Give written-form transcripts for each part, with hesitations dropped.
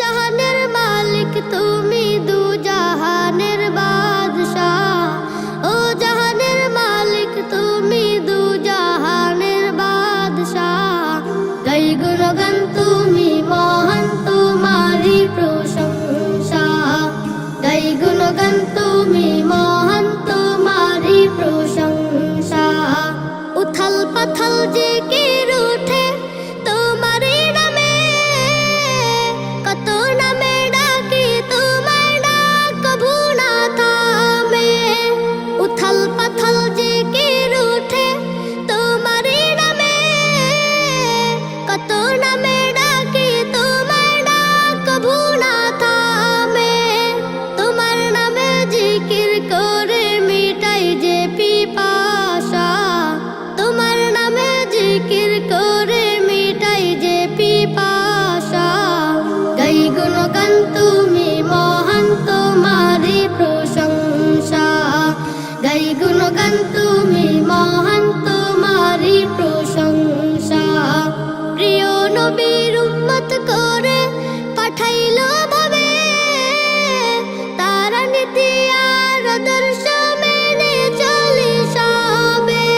জাহানের মালিক তুমি, দু জাহানের বাদশাহ। ও জাহানের মালিক তুমি, দু জাহানের বাদশাহ। গাই গুণগান তুমি মহান, তোমারি প্রশংসা। গাই গুণগান তুমি মহান, তোমারি প্রশংসা। উথাল পাথাল জিকির উঠে তোমারি নামে, কত নামে ডাকি তোমার ডাক কভু না থামে। উথাল পাথাল জিকির উঠে তোমারি নামে, কত নামে ডাকি তোমার ডাক কভু না থামে। তোমার নামে জিকির করে মিটাই যে পিপাসা, তোমার নামে জিকির করে মিটাই যে পিপাসা। গাই গুণগান তুমি মহান, তোমারি প্রশংসা। গাই গুণগান তুমি মহান, তোমারি প্রশংসা। প্রিয় নবীর উম্মত করে পাঠাইলো ভাবে, তারা নীতি আর আদর্শ মেনে চলি সবে।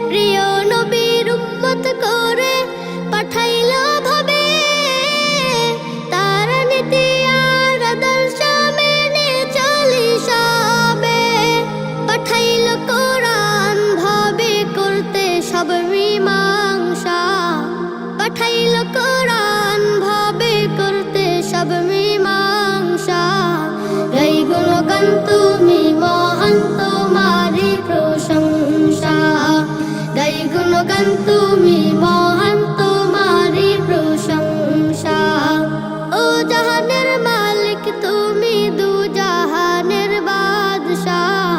প্রিয় নবীর উম্মত করে পাঠাইলো ভাবে, তারা নীতি আর আদর্শ মেনে চলি সবে। পাঠাইলো কোরআন ভাবে করতে সব মীমাংসা। পাঠাইলো কোরআন ভাবে করতে সব মীমাংসা। গাই গুণগান তুমি মহান, তোমারি প্রশংসা। গাই গুণগান তুমি মহান, তোমারি প্রশংসা। ও জাহানের মালিক তুমি, দু জাহানের বাদশাহ।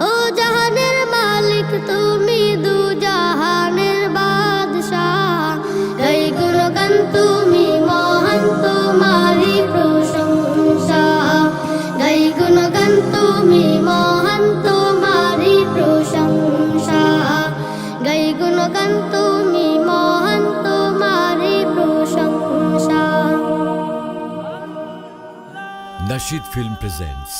ও জাহানের মালিক তুমি, দু জাহানের বাদশাহ। গাই গুণগান তুমি মহান, তোমারি প্রশংসা। গাই গুণগান তুমি মহান, তোমারি প্রশংসা। গাই গুণগান তুমি মহান, তোমারি প্রশংসা। Nasheed Film presents